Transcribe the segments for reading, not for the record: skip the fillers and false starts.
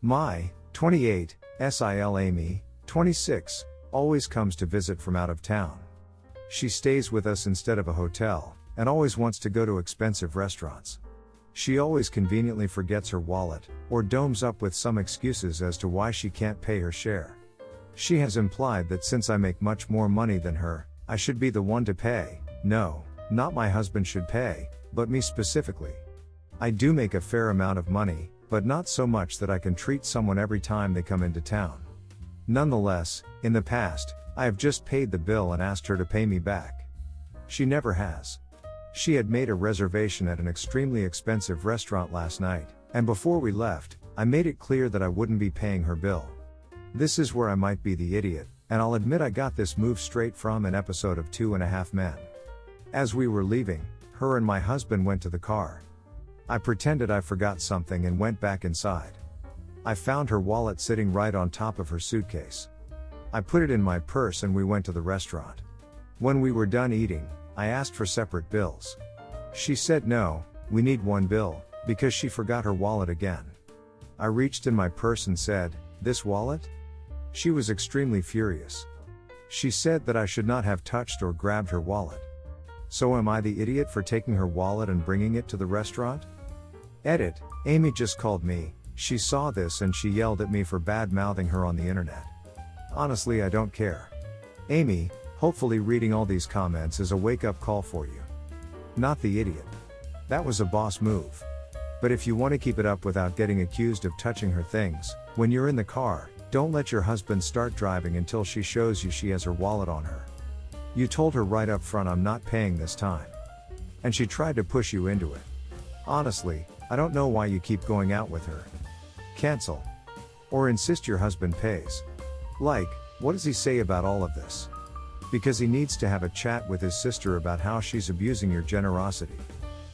My 28 SIL Amy, 26, always comes to visit from out of town. She stays with us instead of a hotel, and always wants to go to expensive restaurants. She always conveniently forgets her wallet, or domes up with some excuses as to why she can't pay her share. She has implied that since I make much more money than her, I should be the one to pay. No, not my husband should pay, but me specifically. I do make a fair amount of money, but not so much that I can treat someone every time they come into town. Nonetheless, in the past, I have just paid the bill and asked her to pay me back. She never has. She had made a reservation at an extremely expensive restaurant last night, and before we left, I made it clear that I wouldn't be paying her bill. This is where I might be the idiot, and I'll admit I got this move straight from an episode of 2.5 Men. As we were leaving, her and my husband went to the car. I pretended I forgot something and went back inside. I found her wallet sitting right on top of her suitcase. I put it in my purse and we went to the restaurant. When we were done eating, I asked for separate bills. She said no, we need one bill, because she forgot her wallet again. I reached in my purse and said, "This wallet?" She was extremely furious. She said that I should not have touched or grabbed her wallet. So am I the idiot for taking her wallet and bringing it to the restaurant? Edit, Amy just called me, she saw this and she yelled at me for bad-mouthing her on the internet. Honestly, I don't care. Amy, hopefully reading all these comments is a wake-up call for you. Not the idiot. That was a boss move. But if you want to keep it up without getting accused of touching her things, when you're in the car, don't let your husband start driving until she shows you she has her wallet on her. You told her right up front, I'm not paying this time. And she tried to push you into it. Honestly, I don't know why you keep going out with her. Cancel. Or insist your husband pays. Like, what does he say about all of this? Because he needs to have a chat with his sister about how she's abusing your generosity.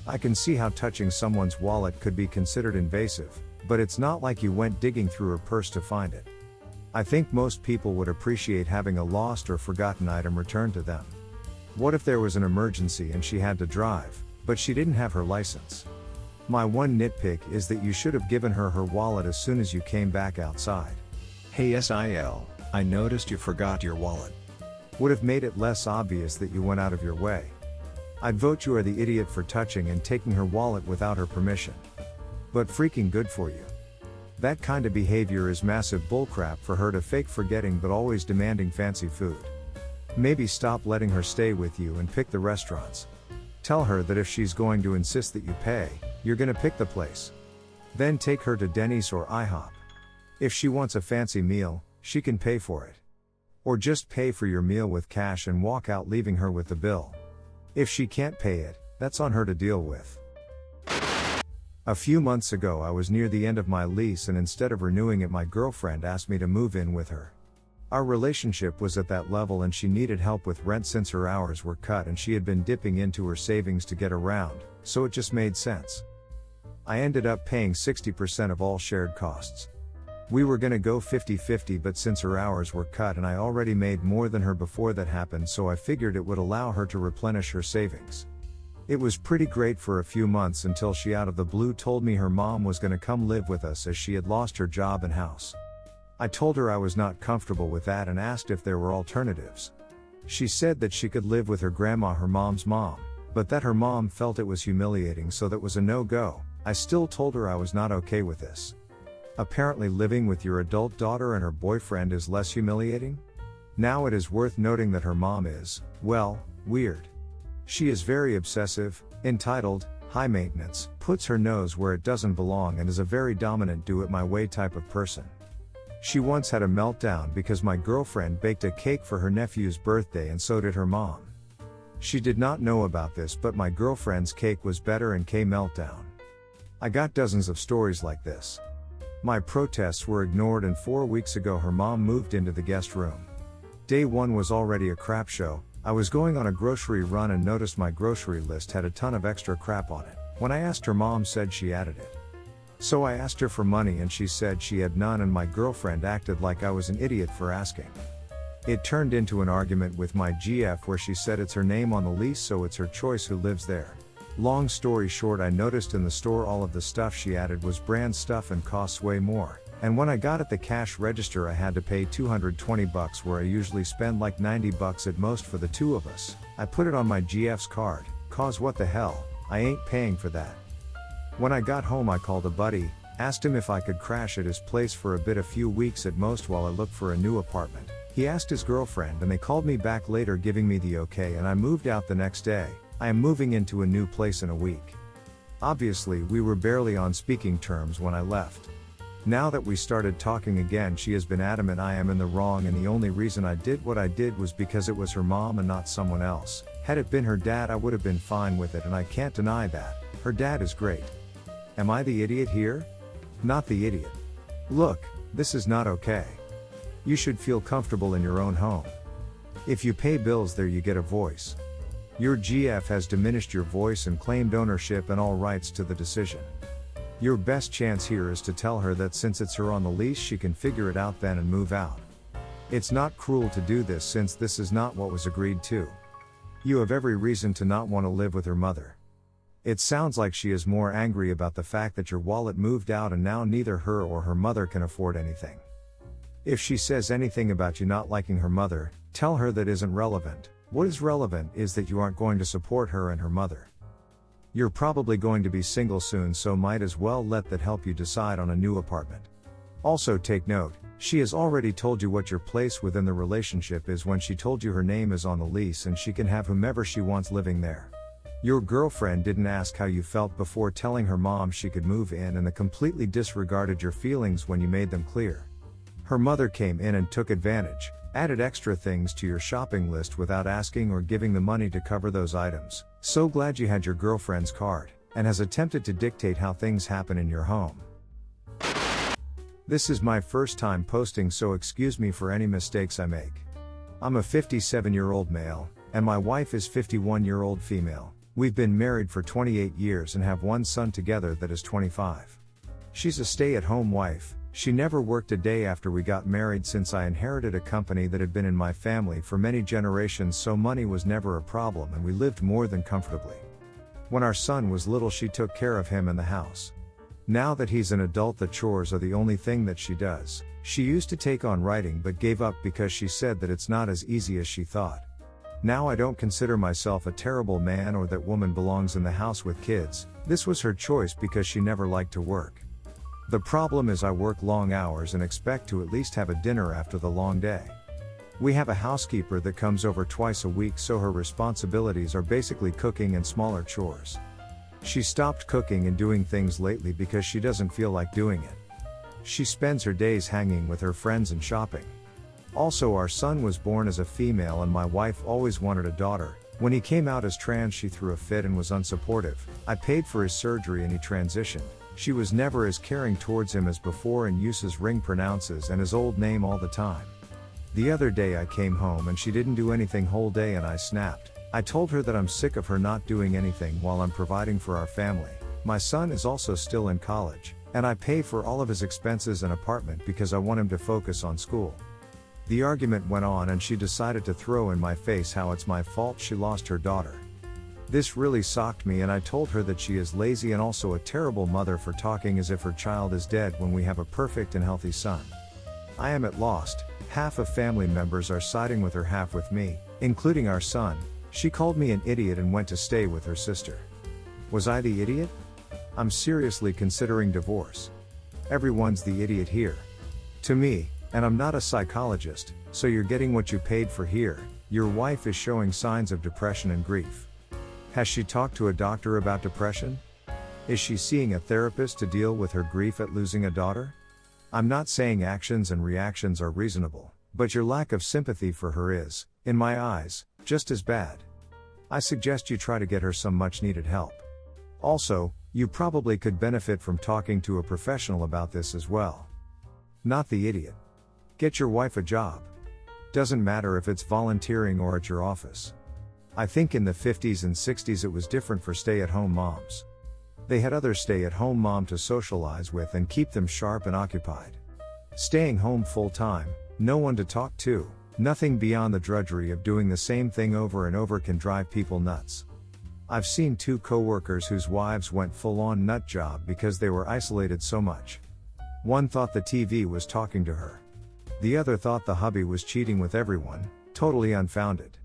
I can see how touching someone's wallet could be considered invasive, but it's not like you went digging through her purse to find it. I think most people would appreciate having a lost or forgotten item returned to them. What if there was an emergency and she had to drive, but she didn't have her license? My one nitpick is that you should have given her her wallet as soon as you came back outside. Hey SIL, I noticed you forgot your wallet. Would have made it less obvious that you went out of your way. I'd vote you are the idiot for touching and taking her wallet without her permission. But freaking good for you. That kind of behavior is massive bullcrap for her to fake forgetting but always demanding fancy food. Maybe stop letting her stay with you and pick the restaurants. Tell her that if she's going to insist that you pay, you're gonna pick the place. Then take her to Denny's or IHOP. If she wants a fancy meal, she can pay for it. Or just pay for your meal with cash and walk out leaving her with the bill. If she can't pay it, that's on her to deal with. A few months ago I was near the end of my lease and instead of renewing it my girlfriend asked me to move in with her. Our relationship was at that level and she needed help with rent since her hours were cut and she had been dipping into her savings to get around, so it just made sense. I ended up paying 60% of all shared costs. We were gonna go 50-50 but since her hours were cut and I already made more than her before that happened, so I figured it would allow her to replenish her savings. It was pretty great for a few months until she out of the blue told me her mom was gonna come live with us as she had lost her job and house. I told her I was not comfortable with that and asked if there were alternatives. She said that she could live with her grandma, her mom's mom, but that her mom felt it was humiliating, so that was a no-go. I still told her I was not okay with this. Apparently living with your adult daughter and her boyfriend is less humiliating? Now it is worth noting that her mom is, well, weird. She is very obsessive, entitled, high maintenance, puts her nose where it doesn't belong and is a very dominant do-it-my-way type of person. She once had a meltdown because my girlfriend baked a cake for her nephew's birthday and so did her mom. She did not know about this, but my girlfriend's cake was better and came meltdown. I got dozens of stories like this. My protests were ignored and 4 weeks ago her mom moved into the guest room. Day one was already a crap show. I was going on a grocery run and noticed my grocery list had a ton of extra crap on it. When I asked her, mom said she added it. So I asked her for money and she said she had none, and my girlfriend acted like I was an idiot for asking. It turned into an argument with my GF where she said it's her name on the lease so it's her choice who lives there. Long story short, I noticed in the store all of the stuff she added was brand stuff and costs way more. And when I got at the cash register I had to pay $220 where I usually spend like $90 at most for the two of us. I put it on my GF's card, cause what the hell, I ain't paying for that. When I got home I called a buddy, asked him if I could crash at his place for a few weeks at most while I looked for a new apartment. He asked his girlfriend and they called me back later giving me the okay and I moved out the next day. I am moving into a new place in a week. Obviously we were barely on speaking terms when I left. Now that we started talking again she has been adamant I am in the wrong and the only reason I did what I did was because it was her mom and not someone else. Had it been her dad I would have been fine with it and I can't deny that. Her dad is great. Am I the idiot here? Not the idiot. Look, this is not okay. You should feel comfortable in your own home. If you pay bills there you get a voice. Your GF has diminished your voice and claimed ownership and all rights to the decision. Your best chance here is to tell her that since it's her on the lease she can figure it out then and move out. It's not cruel to do this since this is not what was agreed to. You have every reason to not want to live with her mother. It sounds like she is more angry about the fact that your wallet moved out and now neither her or her mother can afford anything. If she says anything about you not liking her mother, tell her that isn't relevant. What is relevant is that you aren't going to support her and her mother. You're probably going to be single soon so might as well let that help you decide on a new apartment. Also take note, she has already told you what your place within the relationship is when she told you her name is on the lease and she can have whomever she wants living there. Your girlfriend didn't ask how you felt before telling her mom she could move in and completely disregarded your feelings when you made them clear. Her mother came in and took advantage, added extra things to your shopping list without asking or giving the money to cover those items. So glad you had your girlfriend's card, and has attempted to dictate how things happen in your home. This is my first time posting so excuse me for any mistakes I make. I'm a 57-year-old male, and my wife is 51-year-old female. We've been married for 28 years and have one son together that is 25. She's a stay-at-home wife. She never worked a day after we got married since I inherited a company that had been in my family for many generations so money was never a problem and we lived more than comfortably. When our son was little she took care of him and the house. Now that he's an adult the chores are the only thing that she does. She used to take on writing but gave up because she said that it's not as easy as she thought. Now I don't consider myself a terrible man or that woman belongs in the house with kids. This was her choice because she never liked to work. The problem is I work long hours and expect to at least have a dinner after the long day. We have a housekeeper that comes over twice a week so her responsibilities are basically cooking and smaller chores. She stopped cooking and doing things lately because she doesn't feel like doing it. She spends her days hanging with her friends and shopping. Also our son was born as a female and my wife always wanted a daughter. When he came out as trans she threw a fit and was unsupportive. I paid for his surgery and he transitioned. She was never as caring towards him as before and uses ring pronounces and his old name all the time. The other day I came home and she didn't do anything whole day and I snapped. I told her that I'm sick of her not doing anything while I'm providing for our family. My son is also still in college, and I pay for all of his expenses and apartment because I want him to focus on school. The argument went on and she decided to throw in my face how it's my fault she lost her daughter. This really socked me and I told her that she is lazy and also a terrible mother for talking as if her child is dead when we have a perfect and healthy son. I am at lost. Half of family members are siding with her, half with me, including our son. She called me an idiot and went to stay with her sister. Was I the idiot? I'm seriously considering divorce. Everyone's the idiot here. To me, and I'm not a psychologist, so you're getting what you paid for here. Your wife is showing signs of depression and grief. Has she talked to a doctor about depression? Is she seeing a therapist to deal with her grief at losing a daughter? I'm not saying actions and reactions are reasonable, but your lack of sympathy for her is, in my eyes, just as bad. I suggest you try to get her some much needed help. Also, you probably could benefit from talking to a professional about this as well. Not the idiot. Get your wife a job. Doesn't matter if it's volunteering or at your office. I think in the 50s and 60s it was different for stay-at-home moms. They had other stay-at-home mom to socialize with and keep them sharp and occupied. Staying home full-time, no one to talk to, nothing beyond the drudgery of doing the same thing over and over can drive people nuts. I've seen 2 coworkers whose wives went full-on nut job because they were isolated so much. One thought the TV was talking to her. The other thought the hubby was cheating with everyone, totally unfounded.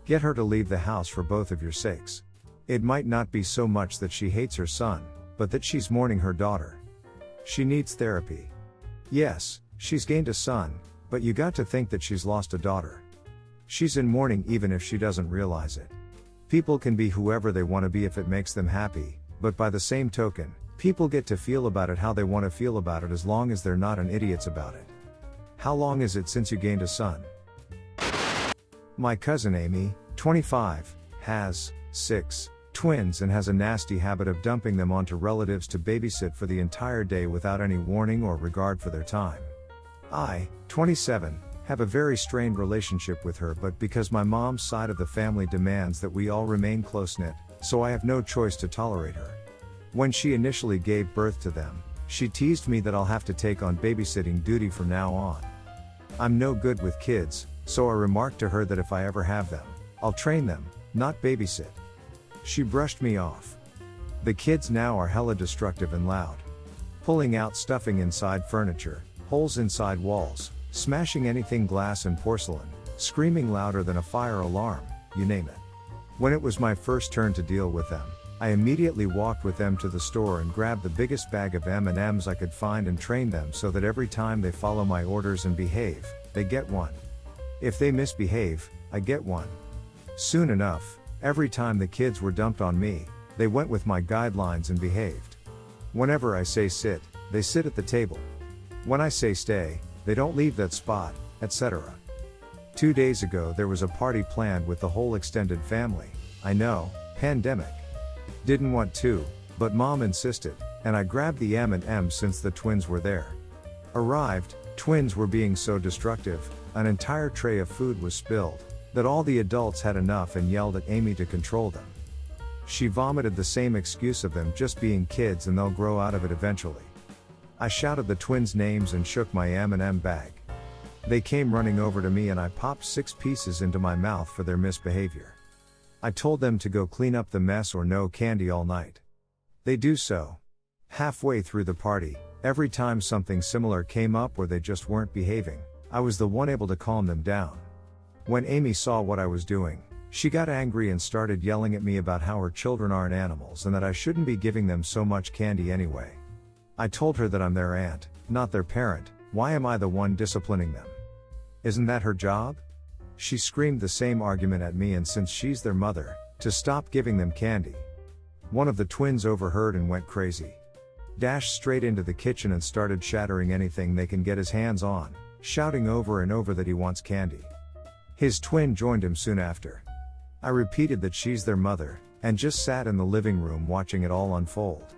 Get her to leave the house for both of your sakes. It might not be so much that she hates her son, but that she's mourning her daughter. She needs therapy. Yes, she's gained a son, but you got to think that she's lost a daughter. She's in mourning even if she doesn't realize it. People can be whoever they want to be if it makes them happy, but by the same token, people get to feel about it how they want to feel about it as long as they're not an idiots about it. How long is it since you gained a son? My cousin Amy, 25, has 6 twins and has a nasty habit of dumping them onto relatives to babysit for the entire day without any warning or regard for their time. I, 27, have a very strained relationship with her, but because my mom's side of the family demands that we all remain close-knit, so I have no choice to tolerate her. When she initially gave birth to them, she teased me that I'll have to take on babysitting duty from now on. I'm no good with kids, so I remarked to her that if I ever have them, I'll train them, not babysit. She brushed me off. The kids now are hella destructive and loud. Pulling out stuffing inside furniture, holes inside walls, smashing anything glass and porcelain, screaming louder than a fire alarm, you name it. When it was my first turn to deal with them, I immediately walked with them to the store and grabbed the biggest bag of M&Ms I could find and trained them so that every time they follow my orders and behave, they get one. If they misbehave, I get one. Soon enough, every time the kids were dumped on me, they went with my guidelines and behaved. Whenever I say sit, they sit at the table. When I say stay, they don't leave that spot, etc. 2 days ago there was a party planned with the whole extended family. I know, pandemic. Didn't want to, but mom insisted, and I grabbed the M&Ms since the twins were there. Arrived, twins were being so destructive, an entire tray of food was spilled, that all the adults had enough and yelled at Amy to control them. She vomited the same excuse of them just being kids and they'll grow out of it eventually. I shouted the twins' names and shook my M&M bag. They came running over to me and I popped 6 pieces into my mouth for their misbehavior. I told them to go clean up the mess or no candy all night. They do so. Halfway through the party, every time something similar came up or they just weren't behaving, I was the one able to calm them down. When Amy saw what I was doing, she got angry and started yelling at me about how her children aren't animals and that I shouldn't be giving them so much candy anyway. I told her that I'm their aunt, not their parent. Why am I the one disciplining them? Isn't that her job? She screamed the same argument at me, and since she's their mother, to stop giving them candy. One of the twins overheard and went crazy. Dashed straight into the kitchen and started shattering anything they can get his hands on, shouting over and over that he wants candy. His twin joined him soon after. I repeated that she's their mother, and just sat in the living room watching it all unfold.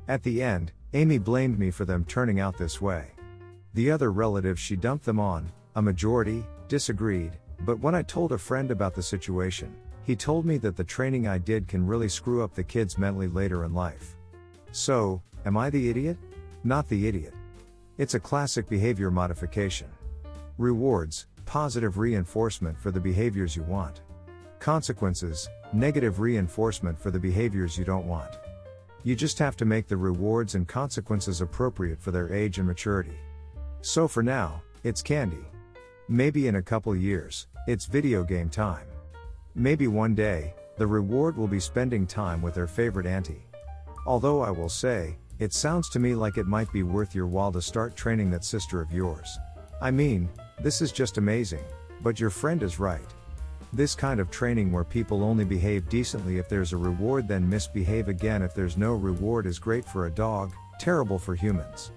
At the end, Amy blamed me for them turning out this way. The other relatives she dumped them on, a majority, disagreed, but when I told a friend about the situation, he told me that the training I did can really screw up the kids mentally later in life. So, am I the idiot? Not the idiot. It's a classic behavior modification. Rewards, positive reinforcement for the behaviors you want. Consequences, negative reinforcement for the behaviors you don't want. You just have to make the rewards and consequences appropriate for their age and maturity. So for now, it's candy. Maybe in a couple years, it's video game time. Maybe one day, the reward will be spending time with their favorite auntie. Although I will say, it sounds to me like it might be worth your while to start training that sister of yours. I mean, this is just amazing, but your friend is right. This kind of training where people only behave decently if there's a reward then misbehave again if there's no reward is great for a dog, terrible for humans.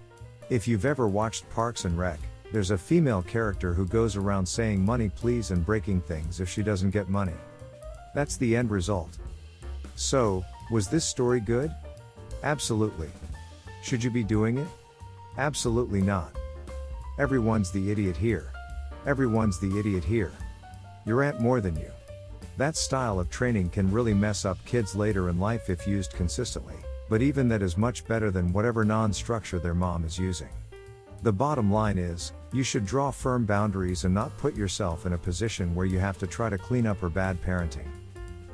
If you've ever watched Parks and Rec, there's a female character who goes around saying money please and breaking things if she doesn't get money. That's the end result. So, was this story good? Absolutely. Should you be doing it? Absolutely not. Everyone's the idiot here. Everyone's the idiot here. Your aunt more than you. That style of training can really mess up kids later in life if used consistently, but even that is much better than whatever non-structure their mom is using. The bottom line is, you should draw firm boundaries and not put yourself in a position where you have to try to clean up her bad parenting.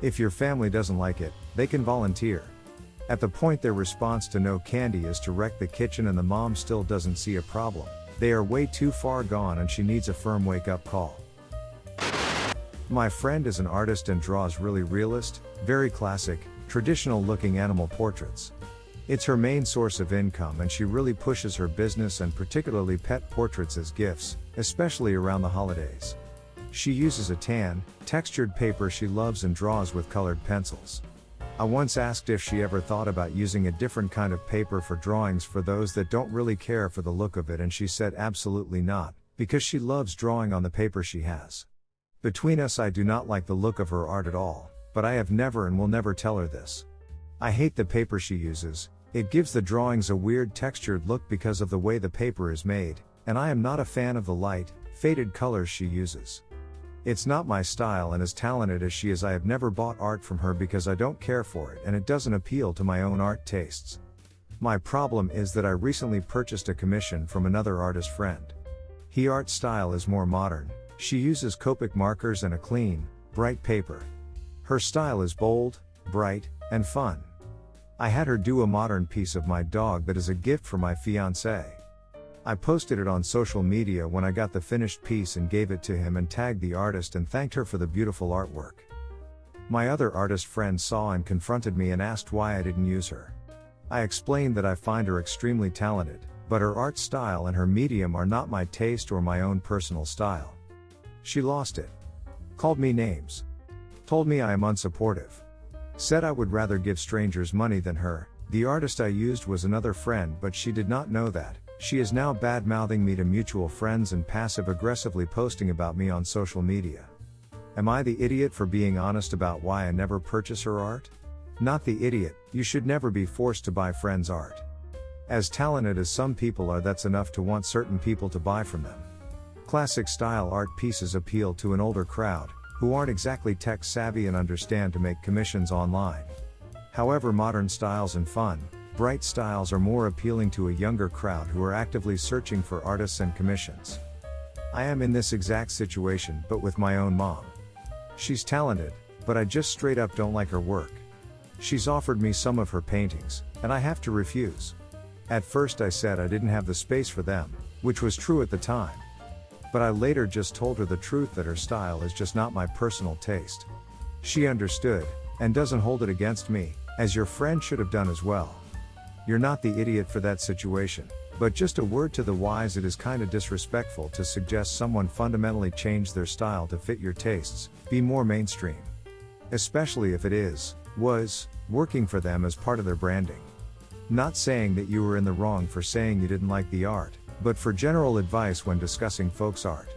If your family doesn't like it, they can volunteer. At the point their response to no candy is to wreck the kitchen and the mom still doesn't see a problem. They are way too far gone and she needs a firm wake-up call. My friend is an artist and draws really realist, very classic, traditional-looking animal portraits. It's her main source of income and she really pushes her business and particularly pet portraits as gifts, especially around the holidays. She uses a tan, textured paper she loves and draws with colored pencils. I once asked if she ever thought about using a different kind of paper for drawings for those that don't really care for the look of it, and she said absolutely not, because she loves drawing on the paper she has. Between us, I do not like the look of her art at all, but I have never and will never tell her this. I hate the paper she uses. It gives the drawings a weird textured look because of the way the paper is made, and I am not a fan of the light, faded colors she uses. It's not my style, and as talented as she is, I have never bought art from her because I don't care for it and it doesn't appeal to my own art tastes. My problem is that I recently purchased a commission from another artist friend. Her art style is more modern. She uses Copic markers and a clean, bright paper. Her style is bold, bright, and fun. I had her do a modern piece of my dog that is a gift for my fiancé. I posted it on social media when I got the finished piece and gave it to him and tagged the artist and thanked her for the beautiful artwork. My other artist friend saw and confronted me and asked why I didn't use her. I explained that I find her extremely talented, but her art style and her medium are not my taste or my own personal style. She lost it. Called me names. Told me I am unsupportive. Said I would rather give strangers money than her. The artist I used was another friend, but she did not know that. She is now bad-mouthing me to mutual friends and passive-aggressively posting about me on social media. Am I the idiot for being honest about why I never purchase her art? Not the idiot. You should never be forced to buy friends' art. As talented as some people are, that's enough to want certain people to buy from them. Classic style art pieces appeal to an older crowd, who aren't exactly tech savvy and understand to make commissions online. However, modern styles and fun, bright styles are more appealing to a younger crowd who are actively searching for artists and commissions. I am in this exact situation, but with my own mom. She's talented, but I just straight up don't like her work. She's offered me some of her paintings, and I have to refuse. At first I said I didn't have the space for them, which was true at the time. But I later just told her the truth, that her style is just not my personal taste. She understood, and doesn't hold it against me, as your friend should have done as well. You're not the idiot for that situation, but just a word to the wise: it is kinda disrespectful to suggest someone fundamentally change their style to fit your tastes, be more mainstream. Especially if it was working for them as part of their branding. Not saying that you were in the wrong for saying you didn't like the art, but for general advice when discussing folks' art.